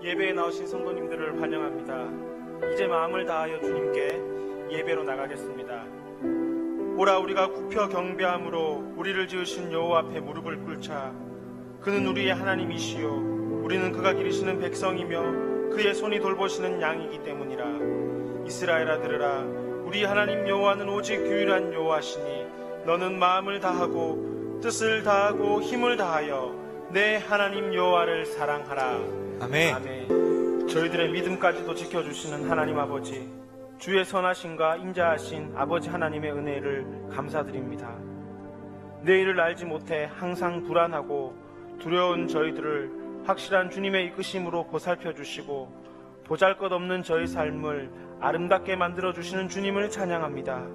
예배에 나오신 성도님들을 환영합니다. 이제 마음을 다하여 주님께 예배로 나가겠습니다. 보라, 우리가 굽혀 경배함으로 우리를 지으신 여호와 앞에 무릎을 꿇자. 그는 우리의 하나님이시요 우리는 그가 기르시는 백성이며 그의 손이 돌보시는 양이기 때문이라. 이스라엘아 들으라. 우리 하나님 여호와는 오직 유일한 여호와시니 너는 마음을 다하고 뜻을 다하고 힘을 다하여 내 하나님 여호와를 사랑하라. 아멘. 아멘. 저희들의 믿음까지도 지켜주시는 하나님 아버지, 주의 선하심과 인자하신 아버지 하나님의 은혜를 감사드립니다. 내일을 알지 못해 항상 불안하고 두려운 저희들을 확실한 주님의 이끄심으로 보살펴 주시고 보잘것없는 저희 삶을 아름답게 만들어주시는 주님을 찬양합니다.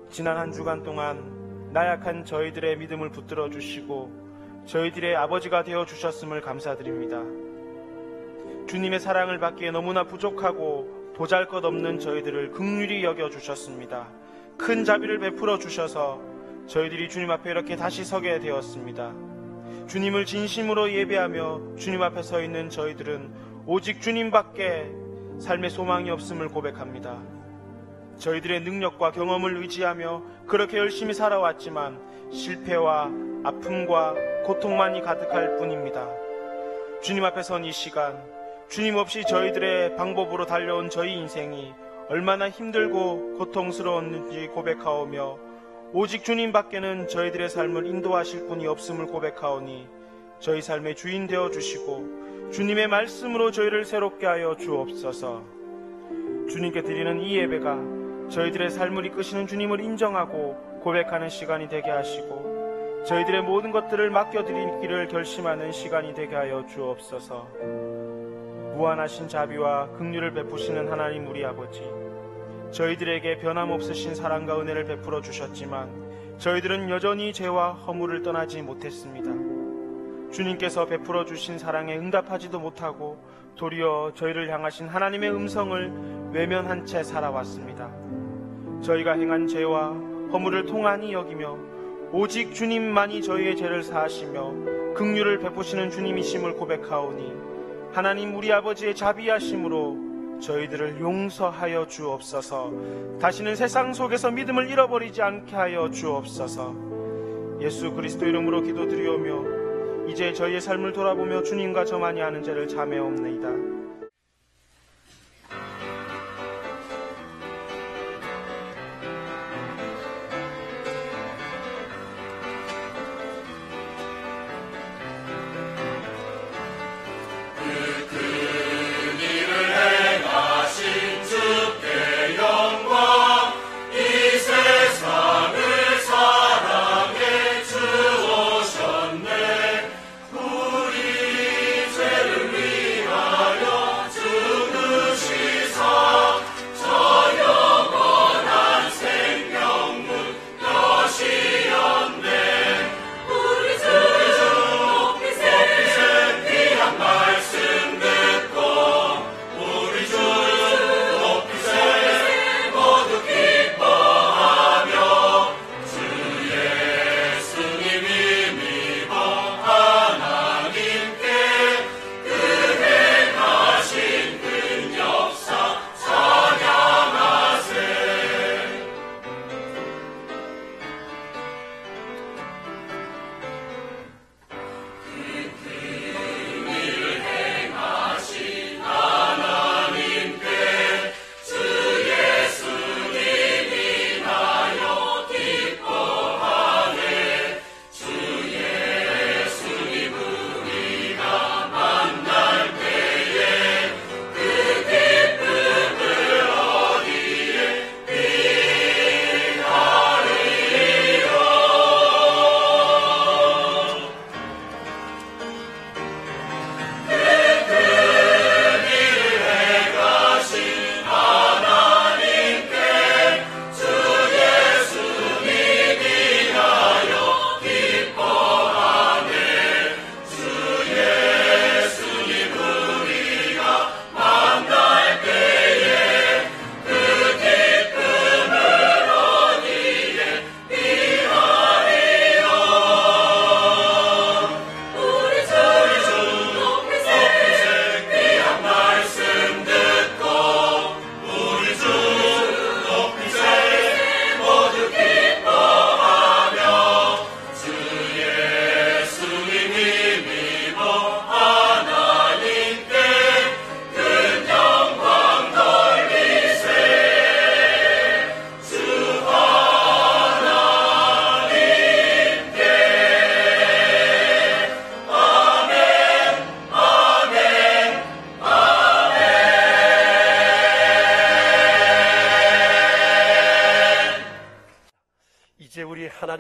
지난 한 주간 동안 나약한 저희들의 믿음을 붙들어 주시고 저희들의 아버지가 되어 주셨음을 감사드립니다. 주님의 사랑을 받기에 너무나 부족하고 보잘것없는 저희들을 긍휼히 여겨 주셨습니다. 큰 자비를 베풀어 주셔서 저희들이 주님 앞에 이렇게 다시 서게 되었습니다. 주님을 진심으로 예배하며 주님 앞에 서 있는 저희들은 오직 주님밖에 삶의 소망이 없음을 고백합니다. 저희들의 능력과 경험을 의지하며 그렇게 열심히 살아왔지만 실패와 아픔과 고통만이 가득할 뿐입니다. 주님 앞에 선 이 시간, 주님 없이 저희들의 방법으로 달려온 저희 인생이 얼마나 힘들고 고통스러웠는지 고백하오며 오직 주님밖에는 저희들의 삶을 인도하실 분이 없음을 고백하오니 저희 삶의 주인 되어주시고 주님의 말씀으로 저희를 새롭게 하여 주옵소서. 주님께 드리는 이 예배가 저희들의 삶을 이끄시는 주님을 인정하고 고백하는 시간이 되게 하시고 저희들의 모든 것들을 맡겨드리기를 결심하는 시간이 되게 하여 주옵소서. 무한하신 자비와 긍휼을 베푸시는 하나님 우리 아버지, 저희들에게 변함없으신 사랑과 은혜를 베풀어 주셨지만 저희들은 여전히 죄와 허물을 떠나지 못했습니다. 주님께서 베풀어 주신 사랑에 응답하지도 못하고 도리어 저희를 향하신 하나님의 음성을 외면한 채 살아왔습니다. 저희가 행한 죄와 허물을 통한히 여기며 오직 주님만이 저희의 죄를 사하시며 긍휼을 베푸시는 주님이심을 고백하오니 하나님 우리 아버지의 자비하심으로 저희들을 용서하여 주옵소서. 다시는 세상 속에서 믿음을 잃어버리지 않게 하여 주옵소서. 예수 그리스도 이름으로 기도드리오며 이제 저희의 삶을 돌아보며 주님과 저만이 아는 죄를 자매옵나이다. 우리 죄를 위하여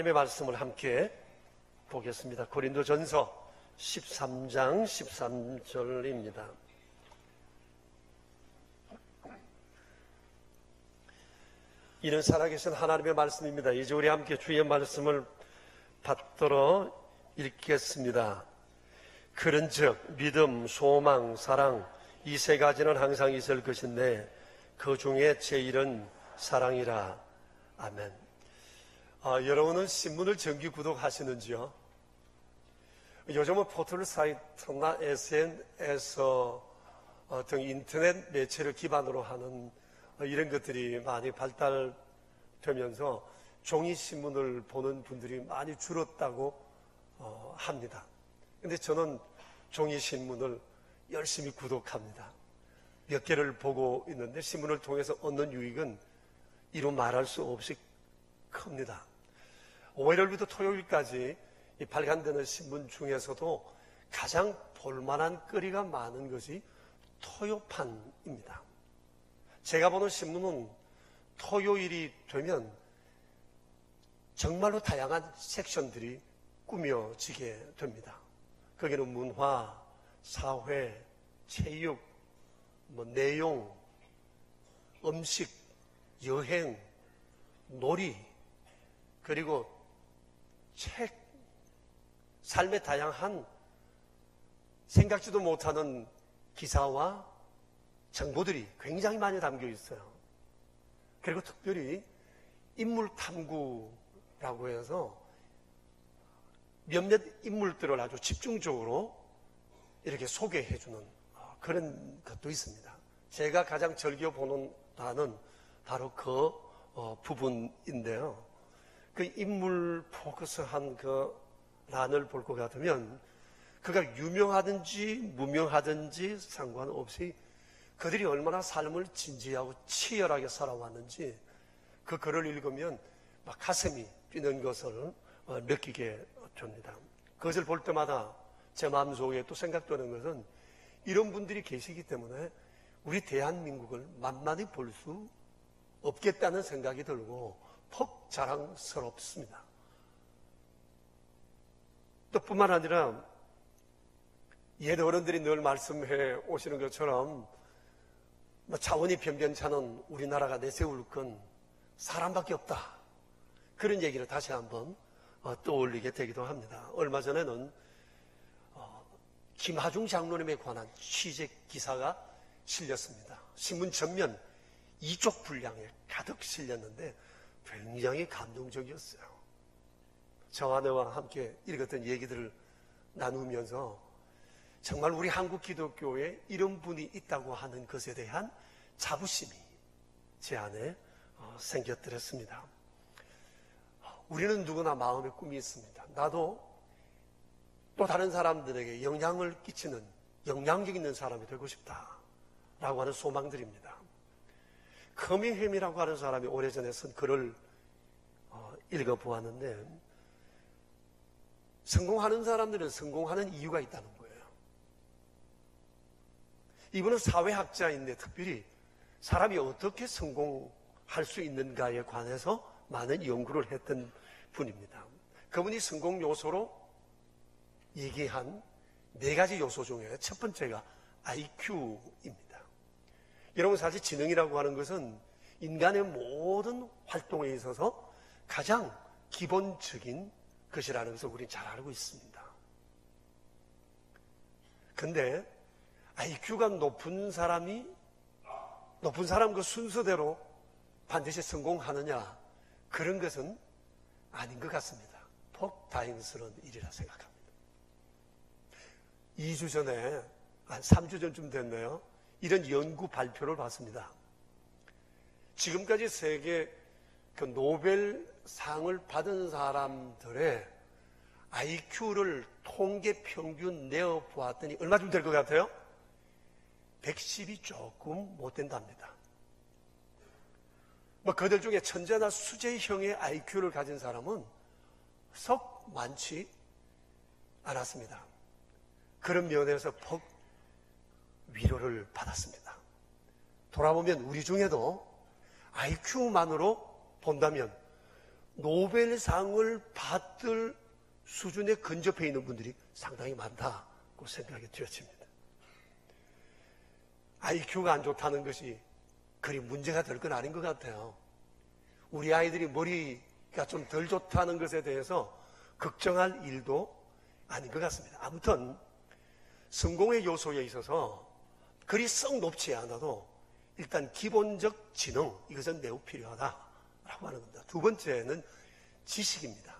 하나님의 말씀을 함께 보겠습니다. 고린도전서 13장 13절입니다. 이는 살아계신 하나님의 말씀입니다. 이제 우리 함께 주의 말씀을 받들어 읽겠습니다. 그런즉 믿음, 소망, 사랑 이 세 가지는 항상 있을 것인데 그 중에 제일은 사랑이라. 아멘. 여러분은 신문을 정기 구독하시는지요? 요즘은 포털 사이트나 SNS 등 인터넷 매체를 기반으로 하는 이런 것들이 많이 발달되면서 종이신문을 보는 분들이 많이 줄었다고 합니다. 근데 저는 종이신문을 열심히 구독합니다. 몇 개를 보고 있는데 신문을 통해서 얻는 유익은 이루 말할 수 없이 큽니다. 월요일부터 토요일까지 발간되는 신문 중에서도 가장 볼만한 거리가 많은 것이 토요판입니다. 제가 보는 신문은 토요일이 되면 정말로 다양한 섹션들이 꾸며지게 됩니다. 거기는 문화, 사회, 체육, 내용, 음식, 여행, 놀이, 그리고 책, 삶의 다양한 생각지도 못하는 기사와 정보들이 굉장히 많이 담겨 있어요. 그리고 특별히 인물 탐구라고 해서 몇몇 인물들을 아주 집중적으로 이렇게 소개해주는 그런 것도 있습니다. 제가 가장 즐겨보는 단은 바로 그 부분인데요. 그 인물 포커스한 그 란을 볼 것 같으면 그가 유명하든지 무명하든지 상관없이 그들이 얼마나 삶을 진지하고 치열하게 살아왔는지 그 글을 읽으면 막 가슴이 뛰는 것을 느끼게 됩니다. 그것을 볼 때마다 제 마음속에 또 생각되는 것은 이런 분들이 계시기 때문에 우리 대한민국을 만만히 볼 수 없겠다는 생각이 들고 퍽 자랑스럽습니다. 또 뿐만 아니라 옛 어른들이 늘 말씀해 오시는 것처럼 자원이 변변찮은 우리나라가 내세울 건 사람밖에 없다. 그런 얘기를 다시 한번 떠올리게 되기도 합니다. 얼마 전에는 김하중 장로님에 관한 취재 기사가 실렸습니다. 신문 전면 2쪽 분량에 가득 실렸는데 굉장히 감동적이었어요. 저와 아내와 함께 읽었던 얘기들을 나누면서 정말 우리 한국 기독교에 이런 분이 있다고 하는 것에 대한 자부심이 제 안에 생겼더랬습니다. 우리는 누구나 마음에 꿈이 있습니다. 나도 또 다른 사람들에게 영향을 끼치는 영향력 있는 사람이 되고 싶다라고 하는 소망들입니다. 커밍햄이라고 하는 사람이 오래전에 쓴 글을 읽어보았는데 성공하는 사람들은 성공하는 이유가 있다는 거예요. 이분은 사회학자인데 특별히 사람이 어떻게 성공할 수 있는가에 관해서 많은 연구를 했던 분입니다. 그분이 성공 요소로 얘기한 4가지 요소 중에 첫 번째가 IQ입니다. 여러분 사실 지능이라고 하는 것은 인간의 모든 활동에 있어서 가장 기본적인 것이라는 것을 우리는 잘 알고 있습니다. 근데 IQ가 높은 사람 그 순서대로 반드시 성공하느냐 그런 것은 아닌 것 같습니다. 퍽 다행스러운 일이라 생각합니다. 2주 전에 한 3주 전쯤 됐네요. 이런 연구 발표를 봤습니다. 지금까지 세계 그 노벨상을 받은 사람들의 IQ를 통계 평균 내어보았더니 얼마쯤 될 것 같아요? 110이 조금 못 된답니다. 그들 중에 천재나 수재형의 IQ를 가진 사람은 썩 많지 않았습니다. 그런 면에서 퍽 위로를 받았습니다. 돌아보면 우리 중에도 IQ만으로 본다면 노벨상을 받을 수준에 근접해 있는 분들이 상당히 많다고 생각이 되어집니다. IQ가 안 좋다는 것이 그리 문제가 될 건 아닌 것 같아요. 우리 아이들이 머리가 좀 덜 좋다는 것에 대해서 걱정할 일도 아닌 것 같습니다. 아무튼 성공의 요소에 있어서 그리 썩 높지 않아도 일단 기본적 지능, 이것은 매우 필요하다라고 하는 겁니다. 두 번째는 지식입니다.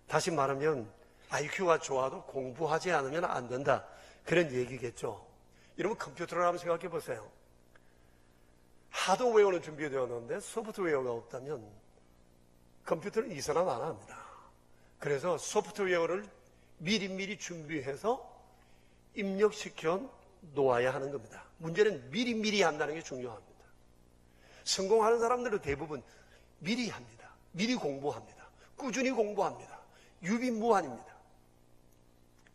다시 말하면 IQ가 좋아도 공부하지 않으면 안 된다, 그런 얘기겠죠. 여러분, 컴퓨터를 한번 생각해 보세요. 하드웨어는 준비되었는데 소프트웨어가 없다면 컴퓨터는 이 사람 안 합니다. 그래서 소프트웨어를 미리미리 준비해서 입력시켜 놓아야 하는 겁니다. 문제는 미리미리 한다는 게 중요합니다. 성공하는 사람들은 대부분 미리 합니다. 미리 공부합니다. 꾸준히 공부합니다. 유비무환입니다.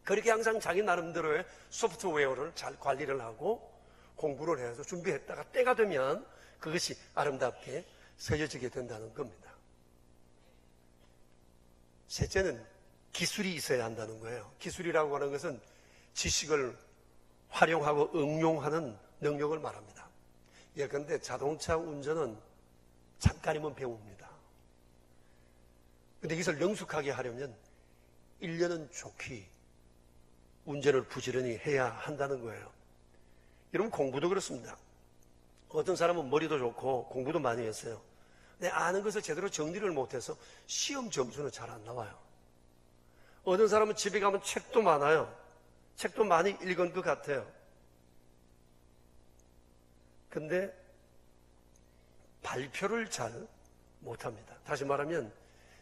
그렇게 항상 자기 나름대로의 소프트웨어를 잘 관리를 하고 공부를 해서 준비했다가 때가 되면 그것이 아름답게 서여지게 된다는 겁니다. 셋째는 기술이 있어야 한다는 거예요. 기술이라고 하는 것은 지식을 활용하고 응용하는 능력을 말합니다. 예컨대 자동차 운전은 잠깐이면 배웁니다. 그런데 이것을 능숙하게 하려면 1년은 좋게 운전을 부지런히 해야 한다는 거예요. 여러분, 공부도 그렇습니다. 어떤 사람은 머리도 좋고 공부도 많이 했어요. 근데 아는 것을 제대로 정리를 못해서 시험 점수는 잘 안 나와요. 어떤 사람은 집에 가면 책도 많아요. 책도 많이 읽은 것 같아요. 근데 발표를 잘 못합니다. 다시 말하면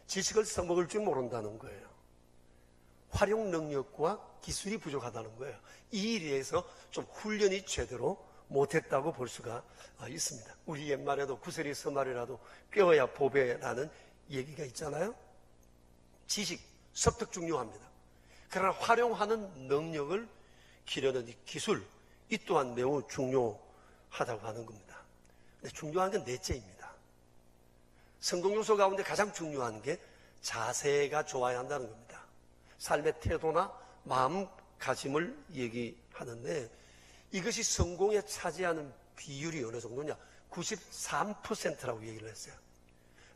지식을 써먹을 줄 모른다는 거예요. 활용 능력과 기술이 부족하다는 거예요. 이 일에서 좀 훈련이 제대로 못했다고 볼 수가 있습니다. 우리 옛말에도 구슬이 서말이라도 뼈야 보배라는 얘기가 있잖아요. 지식, 습득 중요합니다. 그러나 활용하는 능력을 기르는 이 기술, 이 또한 매우 중요하다고 하는 겁니다. 근데 중요한 건 넷째입니다. 성공 요소 가운데 가장 중요한 게 자세가 좋아야 한다는 겁니다. 삶의 태도나 마음가짐을 얘기하는데 이것이 성공에 차지하는 비율이 어느 정도냐? 93%라고 얘기를 했어요.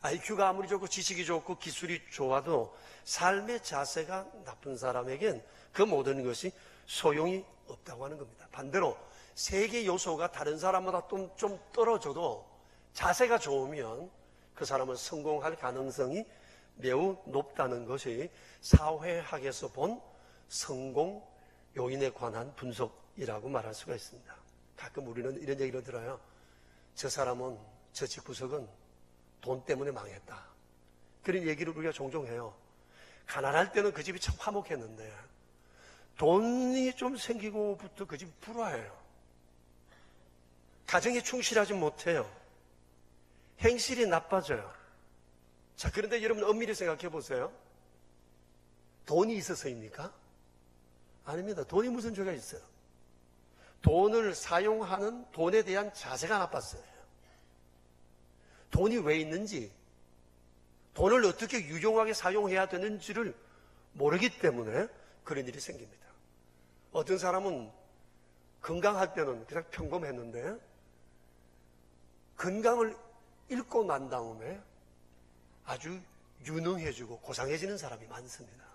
IQ가 아무리 좋고 지식이 좋고 기술이 좋아도 삶의 자세가 나쁜 사람에겐 그 모든 것이 소용이 없다고 하는 겁니다. 반대로 세 개 요소가 다른 사람보다 좀 떨어져도 자세가 좋으면 그 사람은 성공할 가능성이 매우 높다는 것이 사회학에서 본 성공 요인에 관한 분석이라고 말할 수가 있습니다. 가끔 우리는 이런 얘기를 들어요. 저 사람은, 저 집구석은 돈 때문에 망했다. 그런 얘기를 우리가 종종 해요. 가난할 때는 그 집이 참 화목했는데 돈이 좀 생기고부터 그 집이 불화해요. 가정에 충실하지 못해요. 행실이 나빠져요. 자, 그런데 여러분 엄밀히 생각해 보세요. 돈이 있어서입니까? 아닙니다. 돈이 무슨 죄가 있어요? 돈을 사용하는 돈에 대한 자세가 나빴어요. 돈이 왜 있는지, 돈을 어떻게 유용하게 사용해야 되는지를 모르기 때문에 그런 일이 생깁니다. 어떤 사람은 건강할 때는 그냥 평범했는데 건강을 잃고 난 다음에 아주 유능해지고 고상해지는 사람이 많습니다.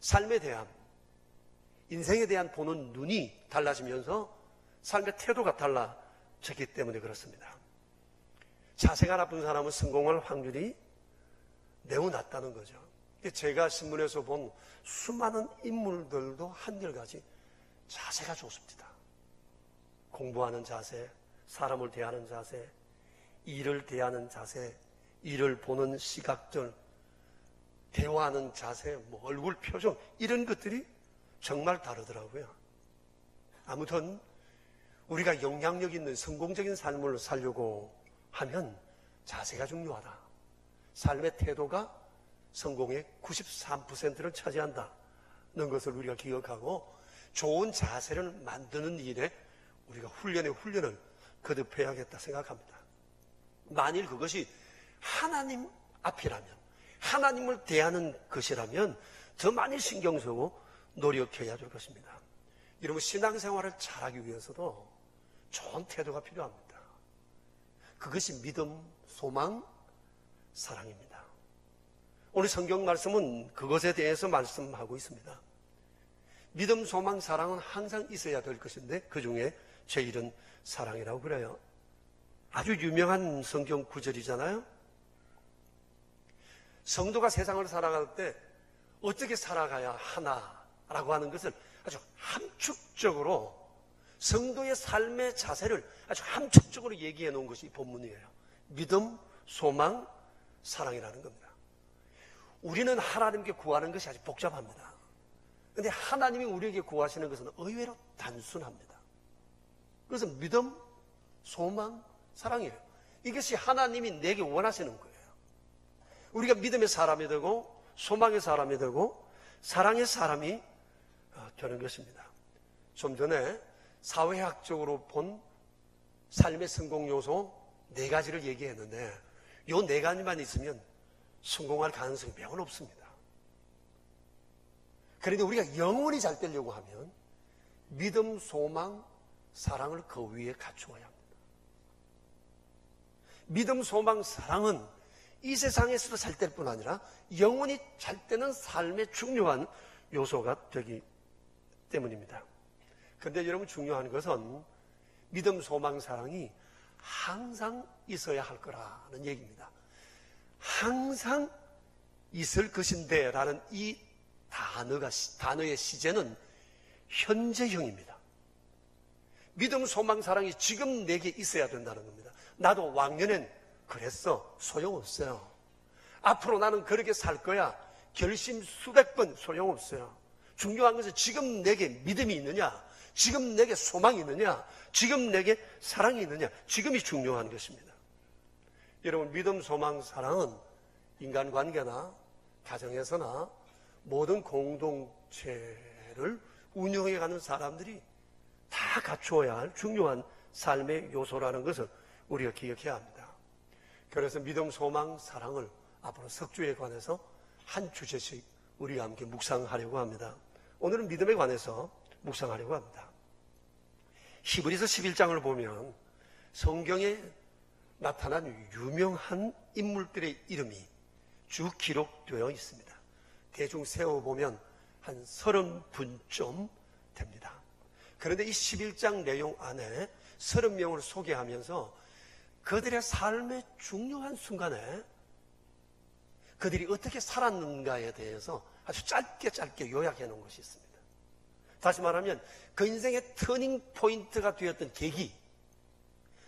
삶에 대한, 인생에 대한 보는 눈이 달라지면서 삶의 태도가 달라졌기 때문에 그렇습니다. 자세가 나쁜 사람은 성공할 확률이 매우 낮다는 거죠. 제가 신문에서 본 수많은 인물들도 한결같이 자세가 좋습니다. 공부하는 자세, 사람을 대하는 자세, 일을 대하는 자세, 일을 보는 시각들, 대화하는 자세, 얼굴 표정, 이런 것들이 정말 다르더라고요. 아무튼 우리가 영향력 있는 성공적인 삶을 살려고 하면 자세가 중요하다. 삶의 태도가 성공의 93%를 차지한다는 것을 우리가 기억하고 좋은 자세를 만드는 일에 우리가 훈련을 거듭해야겠다 생각합니다. 만일 그것이 하나님 앞이라면, 하나님을 대하는 것이라면 더 많이 신경 쓰고 노력해야 될 것입니다. 여러분, 신앙생활을 잘하기 위해서도 좋은 태도가 필요합니다. 그것이 믿음, 소망, 사랑입니다. 오늘 성경 말씀은 그것에 대해서 말씀하고 있습니다. 믿음, 소망, 사랑은 항상 있어야 될 것인데 그 중에 제일은 사랑이라고 그래요. 아주 유명한 성경 구절이잖아요. 성도가 세상을 살아갈 때 어떻게 살아가야 하나라고 하는 것을 아주 함축적으로, 성도의 삶의 자세를 아주 함축적으로 얘기해 놓은 것이 본문이에요. 믿음, 소망, 사랑이라는 겁니다. 우리는 하나님께 구하는 것이 아주 복잡합니다. 그런데 하나님이 우리에게 구하시는 것은 의외로 단순합니다. 그래서 믿음, 소망, 사랑이에요. 이것이 하나님이 내게 원하시는 거예요. 우리가 믿음의 사람이 되고 소망의 사람이 되고 사랑의 사람이 되는 것입니다. 좀 전에 사회학적으로 본 삶의 성공 요소 4가지를 얘기했는데 이 4가지만 있으면 성공할 가능성이 매우 높습니다. 그런데 우리가 영원히 잘 되려고 하면 믿음, 소망, 사랑을 그 위에 갖추어야 합니다. 믿음, 소망, 사랑은 이 세상에서도 잘 될 뿐 아니라 영원히 잘 되는 삶의 중요한 요소가 되기 때문입니다. 그런데 여러분, 중요한 것은 믿음, 소망, 사랑이 항상 있어야 할 거라는 얘기입니다. 항상 있을 것인데 라는 이 단어의 시제는 현재형입니다. 믿음, 소망, 사랑이 지금 내게 있어야 된다는 겁니다. 나도 왕년엔 그랬어. 소용없어요. 앞으로 나는 그렇게 살 거야. 결심 수백 번 소용없어요. 중요한 것은 지금 내게 믿음이 있느냐, 지금 내게 소망이 있느냐, 지금 내게 사랑이 있느냐, 지금이 중요한 것입니다. 여러분, 믿음, 소망, 사랑은 인간관계나 가정에서나 모든 공동체를 운영해가는 사람들이 다 갖추어야 할 중요한 삶의 요소라는 것을 우리가 기억해야 합니다. 그래서 믿음, 소망, 사랑을 앞으로 석주에 관해서 한 주제씩 우리와 함께 묵상하려고 합니다. 오늘은 믿음에 관해서 묵상하려고 합니다. 히브리서 11장을 보면 성경에 나타난 유명한 인물들의 이름이 쭉 기록되어 있습니다. 대충 세어보면 한 30분쯤 됩니다. 그런데 이 11장 내용 안에 30명을 소개하면서 그들의 삶의 중요한 순간에 그들이 어떻게 살았는가에 대해서 아주 짧게 요약해 놓은 것이 있습니다. 다시 말하면 그 인생의 터닝 포인트가 되었던 계기,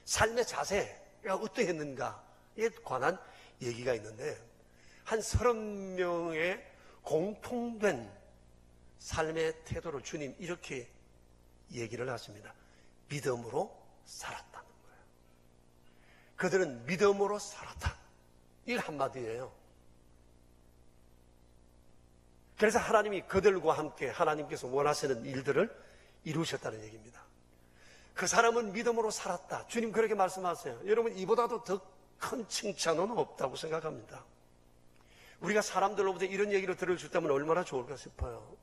삶의 자세가 어떠했는가에 관한 얘기가 있는데 한 30명의 공통된 삶의 태도를 주님 이렇게 얘기를 하십니다. 믿음으로 살았다는 거예요. 그들은 믿음으로 살았다. 이게 한마디예요. 그래서 하나님이 그들과 함께 하나님께서 원하시는 일들을 이루셨다는 얘기입니다. 그 사람은 믿음으로 살았다. 주님 그렇게 말씀하세요. 여러분, 이보다도 더 큰 칭찬은 없다고 생각합니다. 우리가 사람들로부터 이런 얘기를 들을 수 있다면 얼마나 좋을까 싶어요.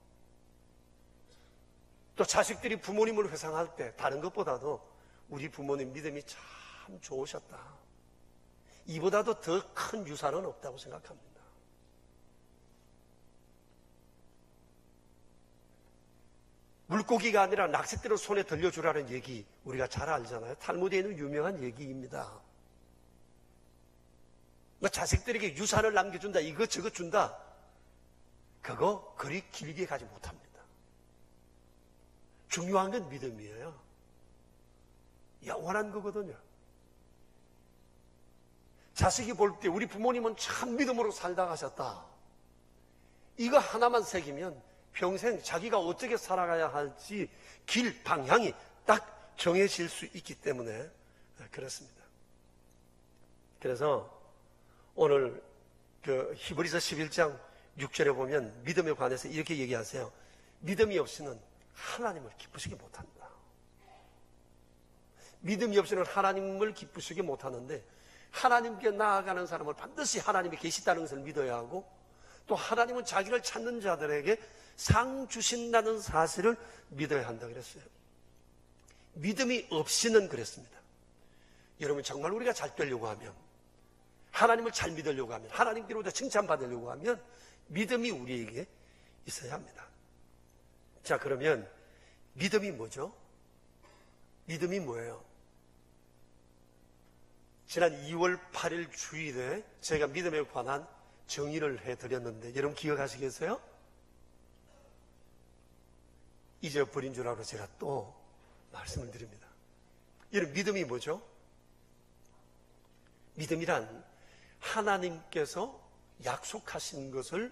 또 자식들이 부모님을 회상할 때 다른 것보다도 우리 부모님 믿음이 참 좋으셨다. 이보다도 더 큰 유산은 없다고 생각합니다. 물고기가 아니라 낚싯대를 손에 들려주라는 얘기 우리가 잘 알잖아요. 탈무드에 있는 유명한 얘기입니다. 자식들에게 유산을 남겨준다, 이것저것 준다, 그거 그리 길게 가지 못합니다. 중요한 건 믿음이에요. 영원한 거거든요. 자식이 볼 때 우리 부모님은 참 믿음으로 살다 가셨다, 이거 하나만 새기면 평생 자기가 어떻게 살아가야 할지 길, 방향이 딱 정해질 수 있기 때문에 그렇습니다. 그래서 오늘 그 히브리서 11장 6절에 보면 믿음에 관해서 이렇게 얘기하세요. 믿음이 없이는 하나님을 기쁘시게 못한다. 믿음이 없이는 하나님을 기쁘시게 못하는데 하나님께 나아가는 사람을 반드시 하나님이 계시다는 것을 믿어야 하고, 또 하나님은 자기를 찾는 자들에게 상 주신다는 사실을 믿어야 한다 그랬어요. 믿음이 없이는 그랬습니다. 여러분, 정말 우리가 잘 되려고 하면, 하나님을 잘 믿으려고 하면, 하나님께로부터 칭찬받으려고 하면 믿음이 우리에게 있어야 합니다. 자, 그러면 믿음이 뭐죠? 믿음이 뭐예요? 지난 2월 8일 주일에 제가 믿음에 관한 정의를 해드렸는데 여러분 기억하시겠어요? 잊어버린 줄 알고 제가 또 말씀을 드립니다. 여러분, 믿음이 뭐죠? 믿음이란 하나님께서 약속하신 것을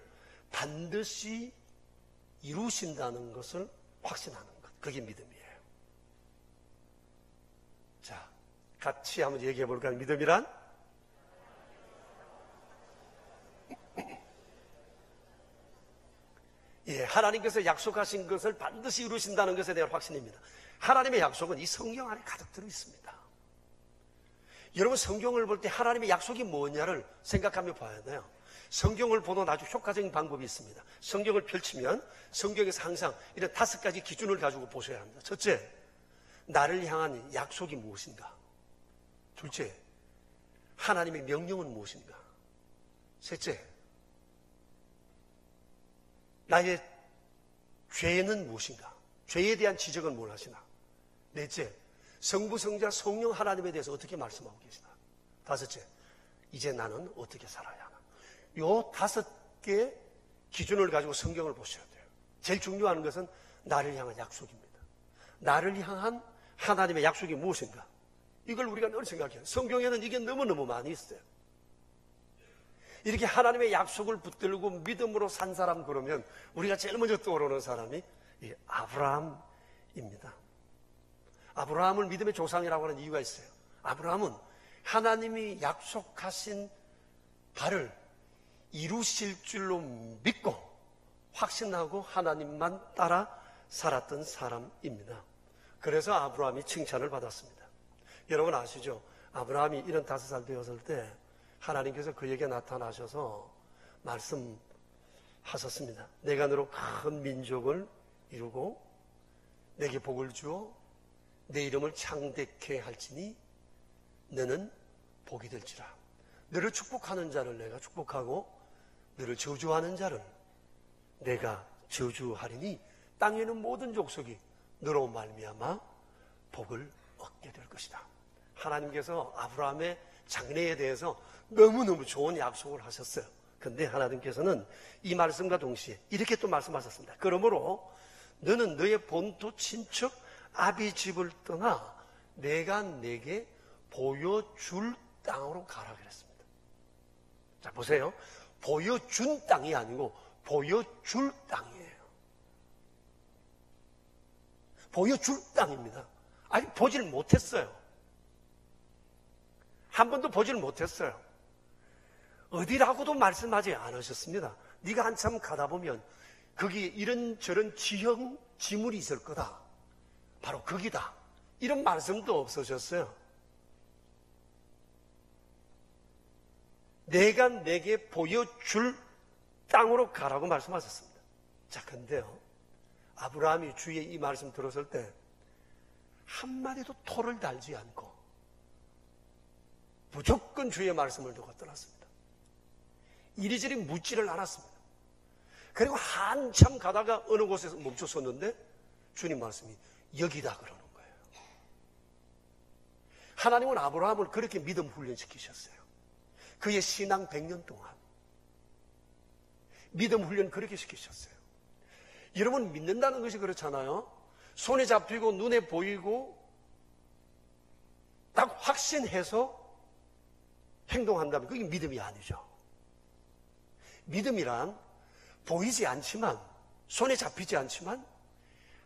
반드시 이루신다는 것을 확신하는 것. 그게 믿음이에요. 자, 같이 한번 얘기해 볼까요? 믿음이란? 예, 하나님께서 약속하신 것을 반드시 이루신다는 것에 대한 확신입니다. 하나님의 약속은 이 성경 안에 가득 들어 있습니다. 여러분, 성경을 볼 때 하나님의 약속이 뭐냐를 생각하며 봐야 돼요. 성경을 보는 아주 효과적인 방법이 있습니다. 성경을 펼치면 성경에서 항상 이런 5가지 기준을 가지고 보셔야 합니다. 첫째, 나를 향한 약속이 무엇인가? 둘째, 하나님의 명령은 무엇인가? 셋째, 나의 죄는 무엇인가? 죄에 대한 지적은 뭘 하시나? 넷째, 성부, 성자, 성령 하나님에 대해서 어떻게 말씀하고 계시나? 다섯째, 이제 나는 어떻게 살아야 하나? 요 5개 기준을 가지고 성경을 보셔야 돼요. 제일 중요한 것은 나를 향한 약속입니다. 나를 향한 하나님의 약속이 무엇인가? 이걸 우리가 늘 생각해요. 성경에는 이게 너무너무 많이 있어요. 이렇게 하나님의 약속을 붙들고 믿음으로 산 사람, 그러면 우리가 제일 먼저 떠오르는 사람이 이 아브라함입니다. 아브라함을 믿음의 조상이라고 하는 이유가 있어요. 아브라함은 하나님이 약속하신 바를 이루실 줄로 믿고 확신하고 하나님만 따라 살았던 사람입니다. 그래서 아브라함이 칭찬을 받았습니다. 여러분 아시죠? 아브라함이 75살 되었을 때 하나님께서 그에게 나타나셔서 말씀하셨습니다. 내가 너로 큰 민족을 이루고 내게 복을 주어 내 이름을 창대케 할지니 너는 복이 될지라. 너를 축복하는 자를 내가 축복하고 너를 저주하는 자를 내가 저주하리니 땅에는 모든 족속이 너로 말미암아 복을 얻게 될 것이다. 하나님께서 아브라함의 장래에 대해서 너무너무 좋은 약속을 하셨어요. 그런데 하나님께서는 이 말씀과 동시에 이렇게 또 말씀하셨습니다. 그러므로 너는 너의 본토 친척 아비 집을 떠나 내가 내게 보여줄 땅으로 가라 그랬습니다. 자, 보세요. 보여준 땅이 아니고 보여줄 땅이에요. 보여줄 땅입니다. 아직 보질 못했어요. 한 번도 보질 못했어요. 어디라고도 말씀하지 않으셨습니다. 네가 한참 가다 보면 거기에 이런저런 지형 지물이 있을 거다. 바로 거기다. 이런 말씀도 없으셨어요. 내가 내게 보여줄 땅으로 가라고 말씀하셨습니다. 자, 근데요, 아브라함이 주의 이 말씀 들었을 때 한마디도 토를 달지 않고 무조건 주의 말씀을 두고 떠났습니다. 이리저리 묻지를 않았습니다. 그리고 한참 가다가 어느 곳에서 멈춰섰는데 주님 말씀이 여기다 그러는 거예요. 하나님은 아브라함을 그렇게 믿음 훈련시키셨어요. 그의 신앙 100년 동안 믿음 훈련 그렇게 시키셨어요. 여러분, 믿는다는 것이 그렇잖아요. 손에 잡히고 눈에 보이고 딱 확신해서 행동한다면 그게 믿음이 아니죠. 믿음이란 보이지 않지만, 손에 잡히지 않지만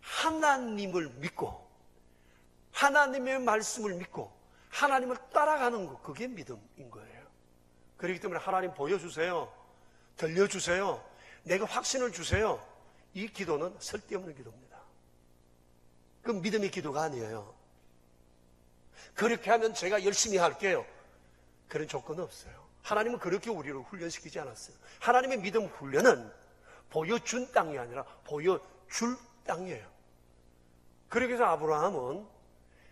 하나님을 믿고 하나님의 말씀을 믿고 하나님을 따라가는 것, 그게 믿음인 거예요. 그렇기 때문에 하나님 보여주세요, 들려주세요, 내가 확신을 주세요, 이 기도는 쓸데없는 기도입니다. 그건 믿음의 기도가 아니에요. 그렇게 하면 제가 열심히 할게요, 그런 조건은 없어요. 하나님은 그렇게 우리를 훈련시키지 않았어요. 하나님의 믿음 훈련은 보여준 땅이 아니라 보여줄 땅이에요. 그래서 아브라함은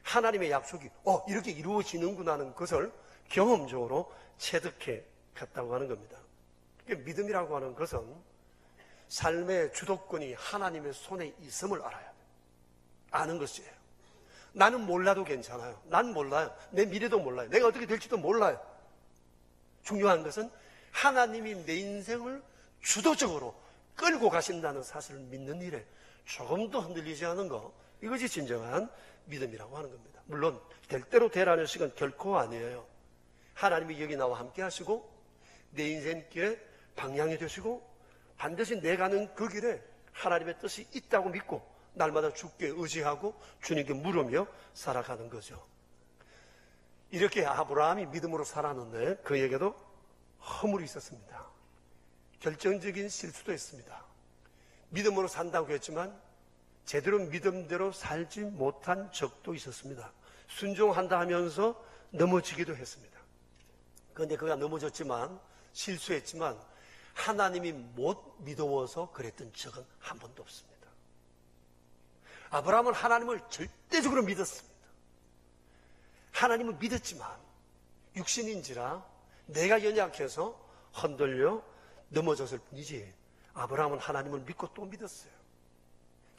하나님의 약속이 이렇게 이루어지는구나 하는 것을 경험적으로 체득해 갔다고 하는 겁니다. 믿음이라고 하는 것은 삶의 주도권이 하나님의 손에 있음을 알아야 돼요. 아는 것이에요. 나는 몰라도 괜찮아요. 난 몰라요. 내 미래도 몰라요. 내가 어떻게 될지도 몰라요. 중요한 것은 하나님이 내 인생을 주도적으로 끌고 가신다는 사실을 믿는 일에 조금도 흔들리지 않은 것, 이것이 진정한 믿음이라고 하는 겁니다. 물론 될 대로 되라는 식은 결코 아니에요. 하나님이 여기 나와 함께 하시고 내 인생길에 방향이 되시고 반드시 내 가는 그 길에 하나님의 뜻이 있다고 믿고 날마다 주께 의지하고 주님께 물으며 살아가는 거죠. 이렇게 아브라함이 믿음으로 살았는데 그에게도 허물이 있었습니다. 결정적인 실수도 했습니다. 믿음으로 산다고 했지만 제대로 믿음대로 살지 못한 적도 있었습니다. 순종한다 하면서 넘어지기도 했습니다. 그런데 그가 넘어졌지만 실수했지만 하나님이 못 믿어서 그랬던 적은 한 번도 없습니다. 아브라함은 하나님을 절대적으로 믿었습니다. 하나님을 믿었지만 육신인지라 내가 연약해서 흔들려 넘어졌을 뿐이지 아브라함은 하나님을 믿고 또 믿었어요.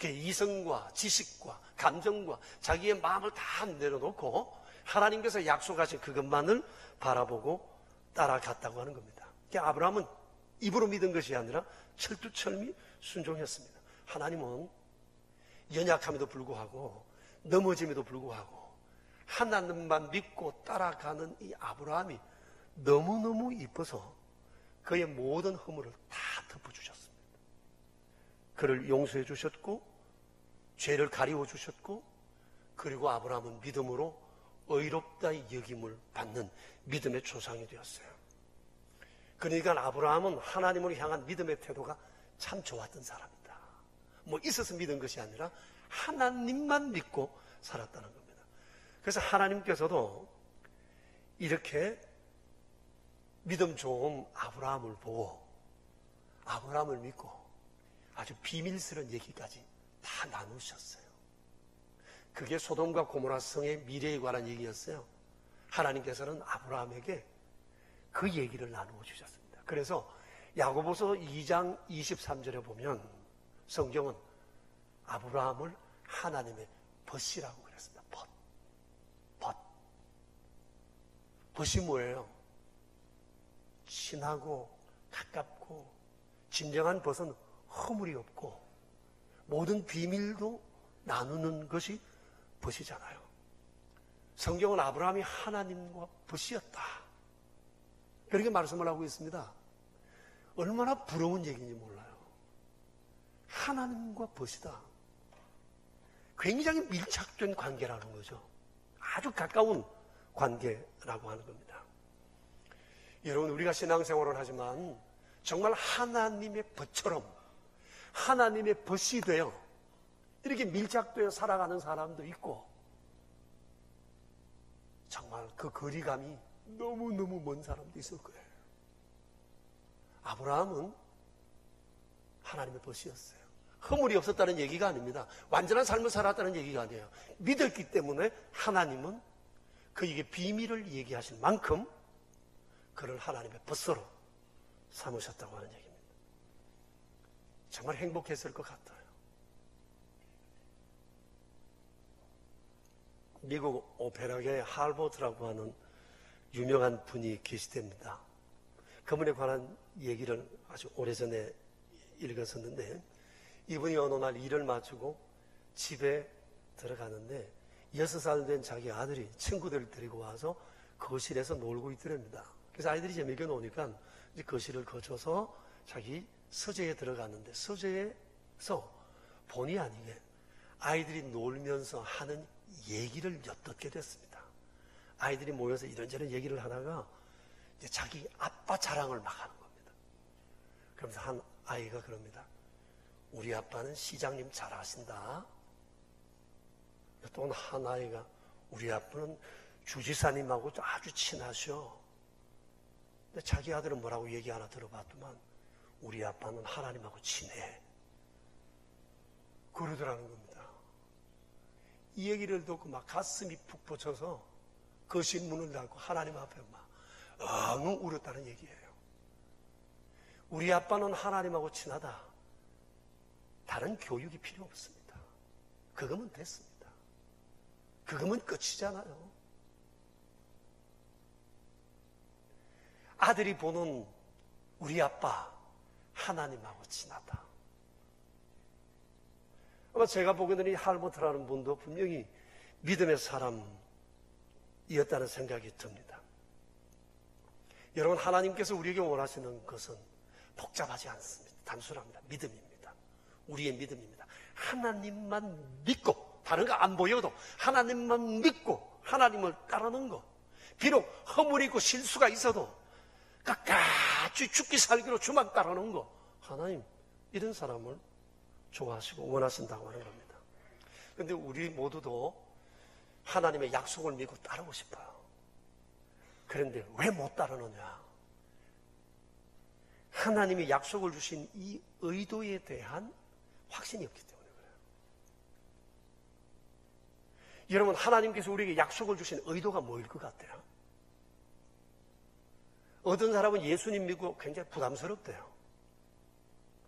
이성과 지식과 감정과 자기의 마음을 다 내려놓고 하나님께서 약속하신 그것만을 바라보고 따라갔다고 하는 겁니다. 아브라함은 입으로 믿은 것이 아니라 철두철미 순종했습니다. 하나님은 연약함에도 불구하고 넘어짐에도 불구하고 하나님만 믿고 따라가는 이 아브라함이 너무너무 이뻐서 그의 모든 허물을 다 덮어주셨습니다. 그를 용서해 주셨고 죄를 가리워 주셨고 그리고 아브라함은 믿음으로 의롭다 여김을 받는 믿음의 조상이 되었어요. 그러니까 아브라함은 하나님을 향한 믿음의 태도가 참 좋았던 사람이다. 뭐 있어서 믿은 것이 아니라 하나님만 믿고 살았다는 겁니다. 그래서 하나님께서도 이렇게 믿음 좋은 아브라함을 보고 아브라함을 믿고 아주 비밀스러운 얘기까지 다 나누셨어요. 그게 소돔과 고모라 성의 미래에 관한 얘기였어요. 하나님께서는 아브라함에게 그 얘기를 나누어 주셨습니다. 그래서 야고보서 2장 23절에 보면 성경은 아브라함을 하나님의 벗이라고 그랬습니다. 벗. 벗이 뭐예요? 친하고 가깝고 진정한 벗은 허물이 없고 모든 비밀도 나누는 것이 벗이잖아요. 성경은 아브라함이 하나님과 벗이었다. 그렇게 말씀을 하고 있습니다. 얼마나 부러운 얘기인지 몰라요. 하나님과 벗이다. 굉장히 밀착된 관계라는 거죠. 아주 가까운 관계라고 하는 겁니다. 여러분, 우리가 신앙생활을 하지만 정말 하나님의 벗처럼 하나님의 벗이 되어 이렇게 밀착되어 살아가는 사람도 있고 정말 그 거리감이 너무너무 먼 사람도 있을 거예요. 아브라함은 하나님의 벗이었어요. 허물이 없었다는 얘기가 아닙니다. 완전한 삶을 살았다는 얘기가 아니에요. 믿었기 때문에 하나님은 그에게 비밀을 얘기하실 만큼 그를 하나님의 벗으로 삼으셨다고 하는 얘기입니다. 정말 행복했을 것 같아요. 미국 오페라계의 할버트라고 하는 유명한 분이 계시답니다. 그분에 관한 얘기를 아주 오래전에 읽었었는데 이분이 어느 날 일을 마치고 집에 들어가는데 6살 된 자기 아들이 친구들을 데리고 와서 거실에서 놀고 있더랍니다. 그래서 아이들이 재미있게 노니까 이제 거실을 거쳐서 자기 서재에 들어갔는데 서재에서 본의 아니게 아이들이 놀면서 하는 얘기를 엿듣게 됐습니다. 아이들이 모여서 이런저런 얘기를 하다가 이제 자기 아빠 자랑을 막 하는 겁니다. 그러면서 한 아이가 그럽니다. 우리 아빠는 시장님 잘 아신다. 또 한 아이가 우리 아빠는 주지사님하고 아주 친하셔. 근데 자기 아들은 뭐라고 얘기 하나 들어봤더만 우리 아빠는 하나님하고 친해. 그러더라는 겁니다. 이 얘기를 듣고 막 가슴이 푹 퍼져서 거실문을 닫고 하나님 앞에 막 엉엉 울었다는 얘기예요. 우리 아빠는 하나님하고 친하다. 다른 교육이 필요 없습니다. 그거면 됐습니다. 그거면 끝이잖아요. 아들이 보는 우리 아빠 하나님하고 친하다. 아마 제가 보기에는 이 할머니라는 분도 분명히 믿음의 사람이었다는 생각이 듭니다. 여러분, 하나님께서 우리에게 원하시는 것은 복잡하지 않습니다. 단순합니다. 믿음입니다. 우리의 믿음입니다. 하나님만 믿고, 다른 거 안 보여도 하나님만 믿고 하나님을 따르는 것. 비록 허물이고 실수가 있어도 끝까지 죽기 살기로 주만 따르는 거. 하나님, 이런 사람을 좋아하시고 원하신다고 하는 겁니다. 그런데 우리 모두도 하나님의 약속을 믿고 따르고 싶어요. 그런데 왜 못 따르느냐? 하나님이 약속을 주신 이 의도에 대한 확신이 없기 때문에 그래요. 여러분, 하나님께서 우리에게 약속을 주신 의도가 뭐일 것 같아요? 어떤 사람은 예수님 믿고 굉장히 부담스럽대요.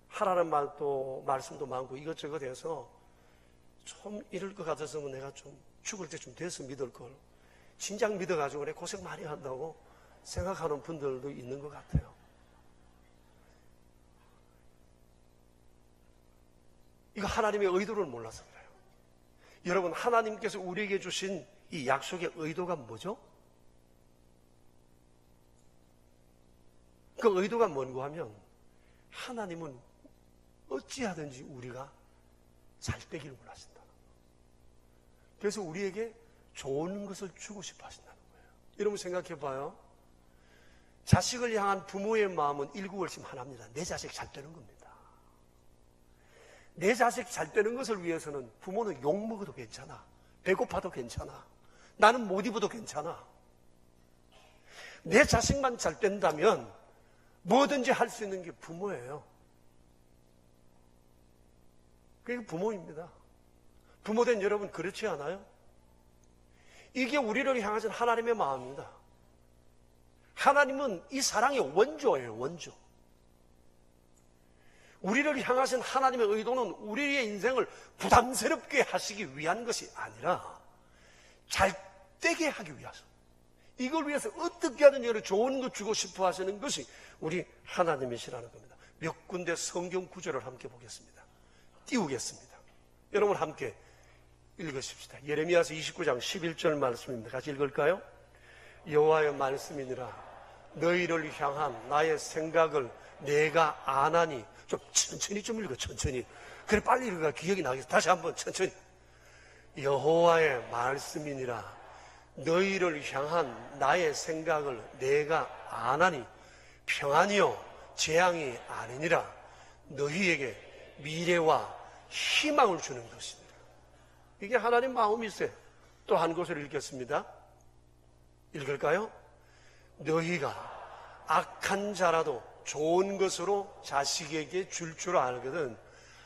하라는 말도 말씀도 많고 이것저것 해서 좀 이럴 것 같아서는 내가 좀 죽을 때쯤 돼서 믿을 걸, 진작 믿어가지고 그래 고생 많이 한다고 생각하는 분들도 있는 것 같아요. 이거 하나님의 의도를 몰라서 그래요. 여러분, 하나님께서 우리에게 주신 이 약속의 의도가 뭐죠? 그 의도가 뭔가 하면 하나님은 어찌하든지 우리가 잘 되기를 원하신다. 그래서 우리에게 좋은 것을 주고 싶어 하신다는 거예요. 여러분 생각해 봐요. 자식을 향한 부모의 마음은 일구월심 하나입니다. 내 자식 잘 되는 겁니다. 내 자식 잘 되는 것을 위해서는 부모는 욕먹어도 괜찮아. 배고파도 괜찮아. 나는 못 입어도 괜찮아. 내 자식만 잘 된다면 뭐든지 할 수 있는 게 부모예요. 그게 부모입니다. 부모된 여러분 그렇지 않아요? 이게 우리를 향하신 하나님의 마음입니다. 하나님은 이 사랑의 원조예요, 원조. 우리를 향하신 하나님의 의도는 우리의 인생을 부담스럽게 하시기 위한 것이 아니라 잘 되게 하기 위해서, 이걸 위해서 어떻게 하든 여러 좋은 것 주고 싶어 하시는 것이 우리 하나님이시라는 겁니다. 몇 군데 성경 구절을 함께 보겠습니다. 띄우겠습니다. 여러분 함께 읽으십시다. 예레미야서 29장 11절 말씀입니다. 같이 읽을까요? 여호와의 말씀이니라 너희를 향한 나의 생각을 내가 아나니. 좀 천천히 좀 읽어, 천천히. 그래 빨리 읽어야 기억이 나겠어. 다시 한번 천천히. 여호와의 말씀이니라 너희를 향한 나의 생각을 내가 아나니 평안이요 재앙이 아니니라 너희에게 미래와 희망을 주는 것이니라. 이게 하나님 마음이세요. 또 한 곳을 읽겠습니다. 읽을까요? 너희가 악한 자라도 좋은 것으로 자식에게 줄 줄 알거든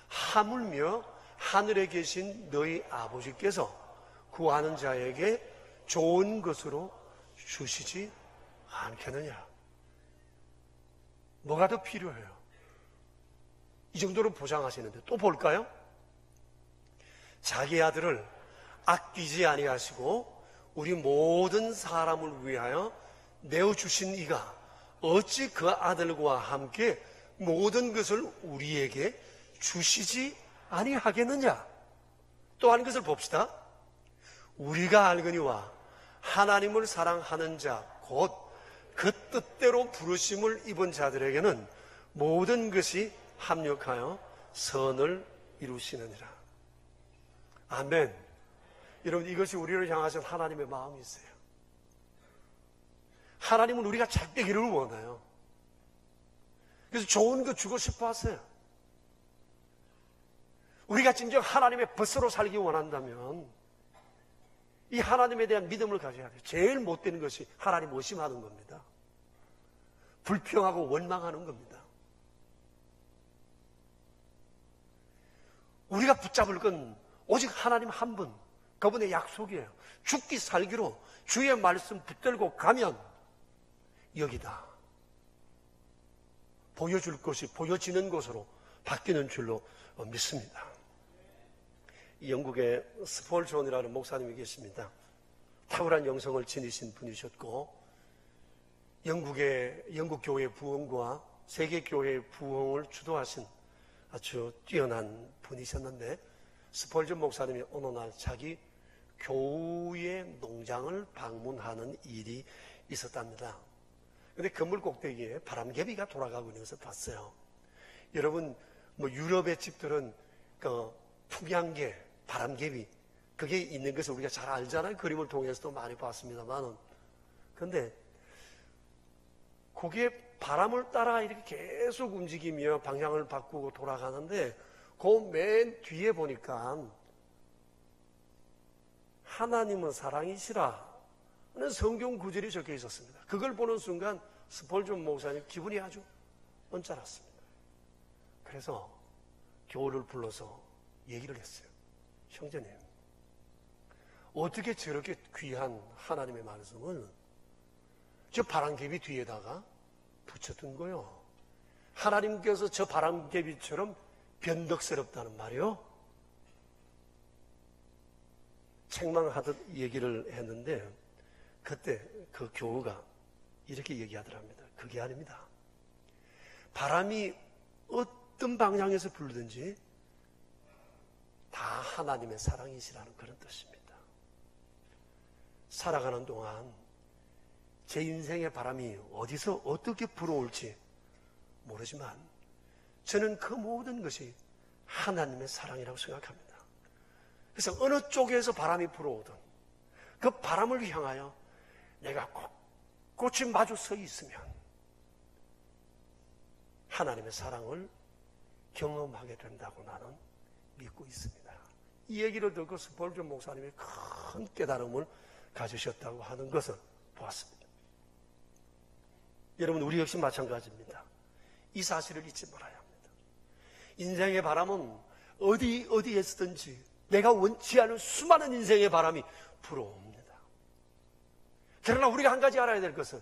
하물며 하늘에 계신 너희 아버지께서 구하는 자에게 좋은 것으로 주시지 않겠느냐. 뭐가 더 필요해요? 이 정도로 보장하시는데 또 볼까요? 자기 아들을 아끼지 아니하시고 우리 모든 사람을 위하여 내어주신 이가 어찌 그 아들과 함께 모든 것을 우리에게 주시지 아니하겠느냐. 또 한 것을 봅시다. 우리가 알거니와 하나님을 사랑하는 자 곧 그 뜻대로 부르심을 입은 자들에게는 모든 것이 합력하여 선을 이루시느니라. 아멘. 여러분, 이것이 우리를 향하신 하나님의 마음이세요. 하나님은 우리가 잘 되기를 원해요. 그래서 좋은 거 주고 싶어 하세요. 우리가 진정 하나님의 벗으로 살기 원한다면 이 하나님에 대한 믿음을 가져야 돼요. 제일 못되는 것이 하나님 의심하는 겁니다. 불평하고 원망하는 겁니다. 우리가 붙잡을 건 오직 하나님 한 분, 그분의 약속이에요. 죽기 살기로 주의 말씀 붙들고 가면 여기다 보여줄 것이 보여지는 것으로 바뀌는 줄로 믿습니다. 영국의 스폴존이라는 목사님이 계십니다. 탁월한 영성을 지니신 분이셨고 영국 교회 부흥과 세계 교회의 부흥을 주도하신 아주 뛰어난 분이셨는데 스폴존 목사님이 어느 날 자기 교회 농장을 방문하는 일이 있었답니다. 그런데 건물 꼭대기에 바람개비가 돌아가고 있는 것을 봤어요. 여러분, 유럽의 집들은 풍향계, 바람개비, 그게 있는 것을 우리가 잘 알잖아요. 그림을 통해서도 많이 봤습니다만은. 그런데 그게 바람을 따라 이렇게 계속 움직이며 방향을 바꾸고 돌아가는데 그 맨 뒤에 보니까 하나님은 사랑이시라 는 성경 구절이 적혀 있었습니다. 그걸 보는 순간 스폴존 목사님 기분이 아주 언짢았습니다. 그래서 교우를 불러서 얘기를 했어요. 형제님, 어떻게 저렇게 귀한 하나님의 말씀을 저 바람개비 뒤에다가 붙여둔 거요? 하나님께서 저 바람개비처럼 변덕스럽다는 말이요? 책망하듯 얘기를 했는데 그때 그 교우가 이렇게 얘기하더랍니다. 그게 아닙니다. 바람이 어떤 방향에서 불든지 다 하나님의 사랑이시라는 그런 뜻입니다. 살아가는 동안 제 인생의 바람이 어디서 어떻게 불어올지 모르지만 저는 그 모든 것이 하나님의 사랑이라고 생각합니다. 그래서 어느 쪽에서 바람이 불어오든 그 바람을 향하여 내가 꼿꼿이 마주 서 있으면 하나님의 사랑을 경험하게 된다고 나는 믿고 있습니다. 이 얘기를 듣고 스폴존 목사님이 큰 깨달음을 가지셨다고 하는 것을 보았습니다. 여러분, 우리 역시 마찬가지입니다. 이 사실을 잊지 말아야 합니다. 인생의 바람은 어디에서든지 내가 원치 않은 수많은 인생의 바람이 불어옵니다. 그러나 우리가 한 가지 알아야 될 것은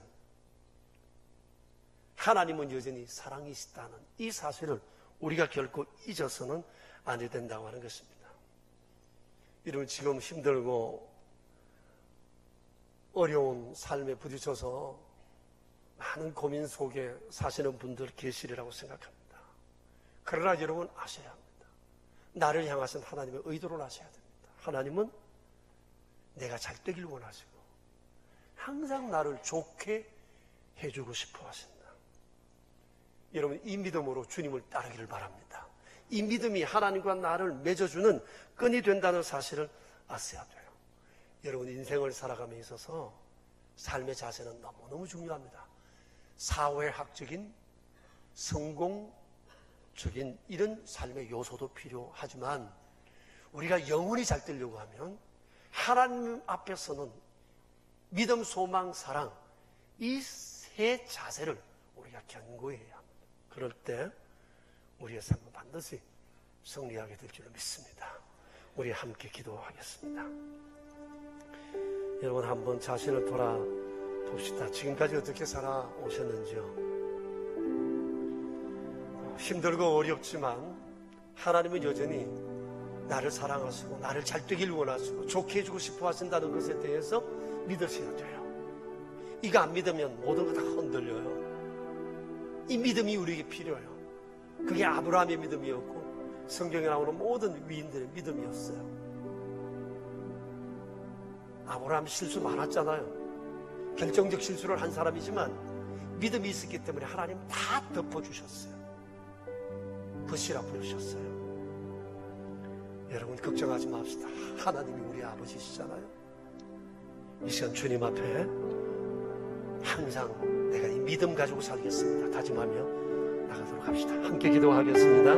하나님은 여전히 사랑이시다는 이 사실을 우리가 결코 잊어서는 안 된다고 하는 것입니다. 여러분, 지금 힘들고 어려운 삶에 부딪혀서 많은 고민 속에 사시는 분들 계시리라고 생각합니다. 그러나 여러분 아셔야 합니다. 나를 향하신 하나님의 의도를 아셔야 됩니다. 하나님은 내가 잘 되길 원하시고 항상 나를 좋게 해주고 싶어 하신다. 여러분, 이 믿음으로 주님을 따르기를 바랍니다. 이 믿음이 하나님과 나를 맺어주는 끈이 된다는 사실을 아셔야 돼요. 여러분, 인생을 살아감에 있어서 삶의 자세는 너무너무 중요합니다. 사회학적인, 성공적인 이런 삶의 요소도 필요하지만 우리가 영원히 잘 되려고 하면 하나님 앞에서는 믿음, 소망, 사랑 이 세 자세를 우리가 견고해야 합니다. 그럴 때 우리의 삶은 반드시 승리하게 될 줄 믿습니다. 우리 함께 기도하겠습니다. 여러분, 한번 자신을 돌아봅시다. 지금까지 어떻게 살아오셨는지요? 힘들고 어렵지만 하나님은 여전히 나를 사랑하시고 나를 잘 되길 원하시고 좋게 해주고 싶어 하신다는 것에 대해서 믿으셔야 돼요. 이거 안 믿으면 모든 거 다 흔들려요. 이 믿음이 우리에게 필요해요. 그게 아브라함의 믿음이었고 성경에 나오는 모든 위인들의 믿음이었어요. 아브라함 실수 많았잖아요. 결정적 실수를 한 사람이지만 믿음이 있었기 때문에 하나님 다 덮어주셨어요. 벗이라 부르셨어요. 여러분, 걱정하지 맙시다. 하나님이 우리 아버지시잖아요. 이 시간 주님 앞에 항상 내가 이 믿음 가지고 살겠습니다 다짐하며 나가도록 합시다. 함께 기도하겠습니다.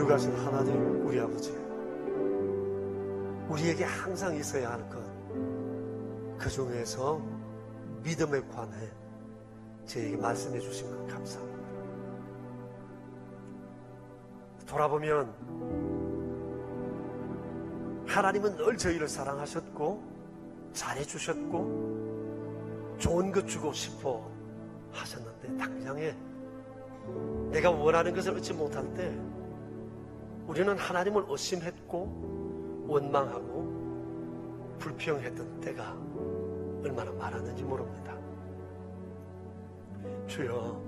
거룩하신 하나님 우리 아버지, 우리에게 항상 있어야 할 것, 그 중에서 믿음에 관해 저에게 말씀해 주신 것 감사합니다. 돌아보면 하나님은 늘 저희를 사랑하셨고 잘해주셨고 좋은 것 주고 싶어 하셨는데, 당장에 내가 원하는 것을 얻지 못할 때 우리는 하나님을 의심했고 원망하고 불평했던 때가 얼마나 많았는지 모릅니다. 주여,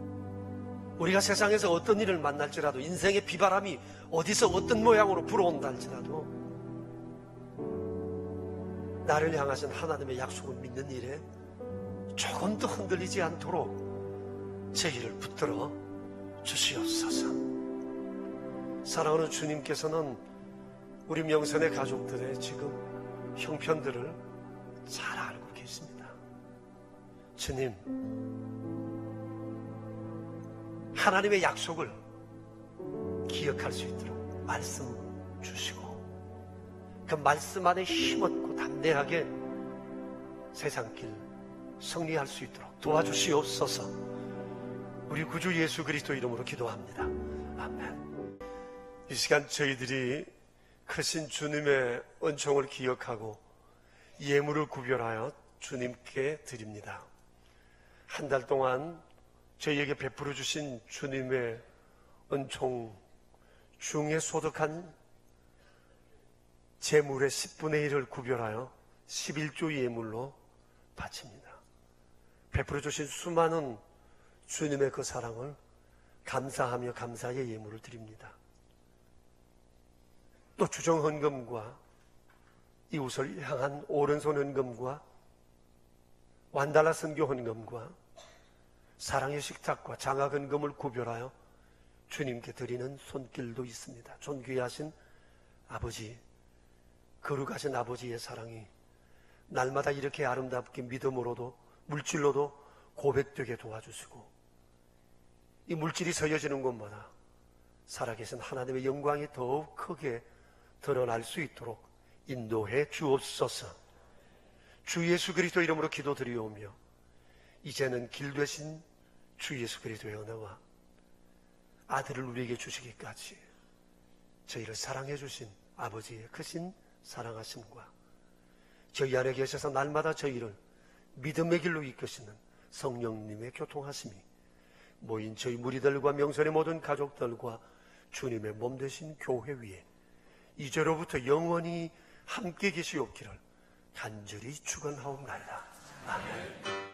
우리가 세상에서 어떤 일을 만날지라도, 인생의 비바람이 어디서 어떤 모양으로 불어온다 할지라도 나를 향하신 하나님의 약속을 믿는 일에 조금도 흔들리지 않도록 저희를 붙들어 주시옵소서. 사랑하는 주님께서는 우리 명선의 가족들의 지금 형편들을 잘 알고 계십니다. 주님, 하나님의 약속을 기억할 수 있도록 말씀 주시고, 그 말씀 안에 힘없고 담대하게 세상 길 승리할 수 있도록 도와주시옵소서. 우리 구주 예수 그리스도 이름으로 기도합니다. 아멘. 이 시간 저희들이 크신 주님의 은총을 기억하고 예물을 구별하여 주님께 드립니다. 한 달 동안 저희에게 베풀어 주신 주님의 은총 중에 소득한 재물의 10분의 1을 구별하여 11조 예물로 바칩니다. 베풀어 주신 수많은 주님의 그 사랑을 감사하며 감사의 예물을 드립니다. 또 주정 헌금과 이웃을 향한 오른손 헌금과 완달라 선교 헌금과 사랑의 식탁과 장학 헌금을 구별하여 주님께 드리는 손길도 있습니다. 존귀하신 아버지, 거룩하신 아버지의 사랑이 날마다 이렇게 아름답게 믿음으로도 물질로도 고백되게 도와주시고, 이 물질이 서여지는 곳마다 살아계신 하나님의 영광이 더욱 크게 드러날 수 있도록 인도해 주옵소서. 주 예수 그리스도 이름으로 기도드리오며, 이제는 길 되신 주 예수 그리스도의 은혜와 아들을 우리에게 주시기까지 저희를 사랑해 주신 아버지의 크신 사랑하심과 저희 안에 계셔서 날마다 저희를 믿음의 길로 이끄시는 성령님의 교통하심이 모인 저희 무리들과 명선의 모든 가족들과 주님의 몸 되신 교회 위에 이제로부터 영원히 함께 계시옵기를 간절히 축원하옵나이다. 아멘.